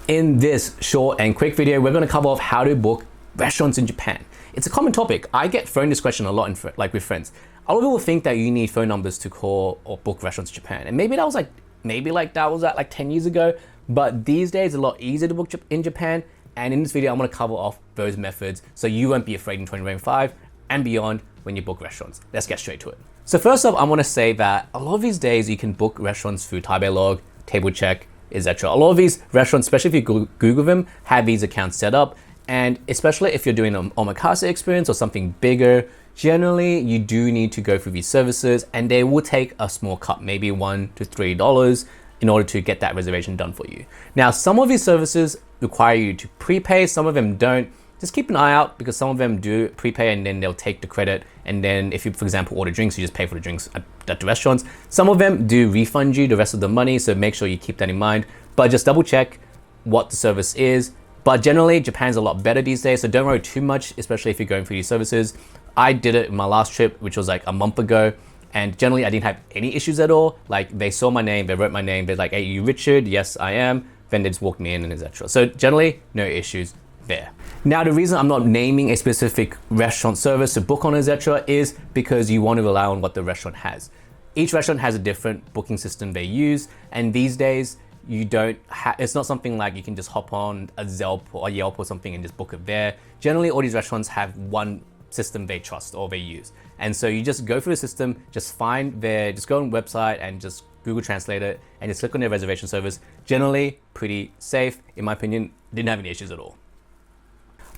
In this short and quick video, we're going to cover off how to book restaurants in Japan. It's a common topic. I get thrown this question a lot with friends. A lot of people think that you need phone numbers to call or book restaurants in Japan. And maybe that was like 10 years ago, but these days it's a lot easier to book in Japan. And in this video, I'm going to cover off those methods so you won't be afraid in 2025 and beyond when you book restaurants. Let's get straight to it. So first off, I want to say that a lot of these days you can book restaurants through Tabeilog, Table Check, etc. A lot of these restaurants, especially if you Google them, have these accounts set up. And especially if you're doing an omakase experience or something bigger, generally you do need to go through these services and they will take a small cut, maybe $1 to $3 in order to get that reservation done for you. Now, some of these services require you to prepay, some of them don't. Just keep an eye out because some of them do prepay and then they'll take the credit. And then if you, for example, order drinks, you just pay for the drinks at the restaurants. Some of them do refund you the rest of the money, so make sure you keep that in mind. But just double check what the service is. But generally, Japan's a lot better these days, so don't worry too much, especially if you're going through these services. I did it in my last trip, which was like a month ago. And generally, I didn't have any issues at all. Like, they saw my name, they wrote my name, they're like, hey, you Richard? Yes, I am. Then they just walked me in and etc. So generally, no issues there. Now, the reason I'm not naming a specific restaurant service to book on, etc., is because you want to rely on what the restaurant has. Each restaurant has a different booking system they use, and these days, it's not something like you can just hop on a Yelp or something and just book it there. Generally, all these restaurants have one system they trust or they use. And so you just go through the system, just go on the website and just Google Translate it and just click on their reservation service. Generally, pretty safe. In my opinion, didn't have any issues at all.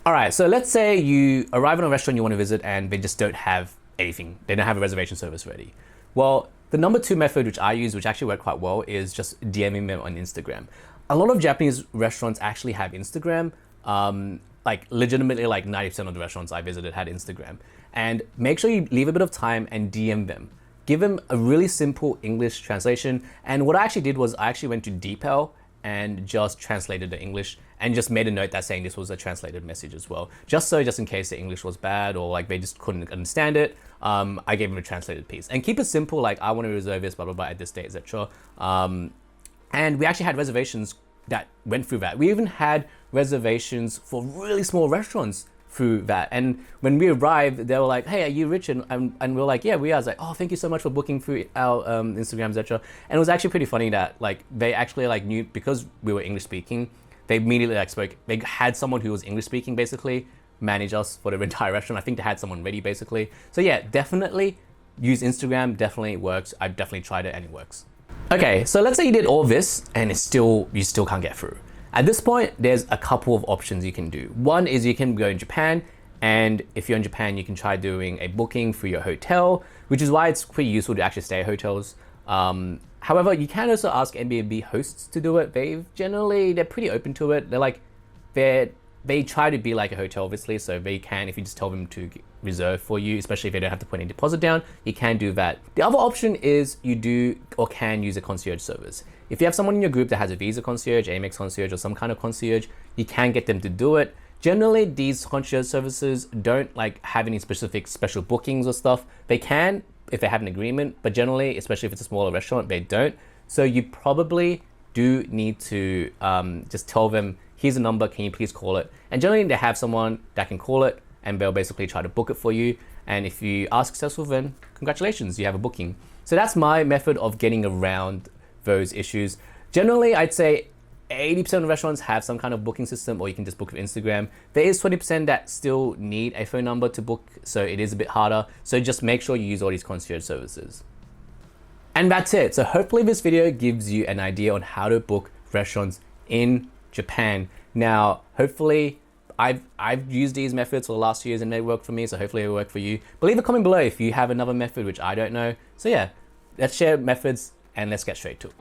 All right, so let's say you arrive at a restaurant you want to visit and they just don't have anything. They don't have a reservation service ready. Well, the number 2 method which I use, which actually worked quite well, is just DMing them on Instagram. A lot of Japanese restaurants actually have Instagram. Like legitimately, like 90% of the restaurants I visited had Instagram. And make sure you leave a bit of time and DM them. Give them a really simple English translation. And what I actually did was I actually went to DeepL and just translated the English and just made a note that saying this was a translated message as well. Just in case the English was bad or like they just couldn't understand it, I gave them a translated piece. And keep it simple, like I want to reserve this, blah, blah, blah, at this date, etc. And we actually had reservations that went through that. We even had reservations for really small restaurants through that. And when we arrived, they were like, hey, are you Richard? And we were like, yeah, we are. I was like, oh, thank you so much for booking through our Instagram, etc. And it was actually pretty funny that like they actually like knew, because we were English speaking, they immediately like spoke. They had someone who was English speaking basically manage us for the entire restaurant. I think they had someone ready basically. So yeah, definitely use Instagram. Definitely works. I've definitely tried it and it works. Okay, so let's say you did all this and you still can't get through. At this point, there's a couple of options you can do. One is you can go in Japan, and if you're in Japan, you can try doing a booking for your hotel, which is why it's pretty useful to actually stay at hotels. However, you can also ask Airbnb hosts to do it. They're pretty open to it. They try to be like a hotel, obviously, so they can, if you just tell them to reserve for you, especially if they don't have to put any deposit down, you can do that. The other option is you do or can use a concierge service. If you have someone in your group that has a Visa concierge, AMEX concierge, or some kind of concierge, you can get them to do it. Generally, these concierge services don't like have any special bookings or stuff. They can if they have an agreement, but generally, especially if it's a smaller restaurant, they don't. So you probably do need to just tell them, here's a number, can you please call it? And generally they have someone that can call it and they'll basically try to book it for you. And if you are successful, then congratulations, you have a booking. So that's my method of getting around those issues. Generally, I'd say 80% of restaurants have some kind of booking system, or you can just book with Instagram. There is 20% that still need a phone number to book, so it is a bit harder. So just make sure you use all these concierge services. And that's it. So hopefully this video gives you an idea on how to book restaurants in Japan. Now, hopefully, I've used these methods for the last 2 years and they work for me, so hopefully it will work for you. But leave a comment below if you have another method which I don't know. So yeah, let's share methods and let's get straight to it.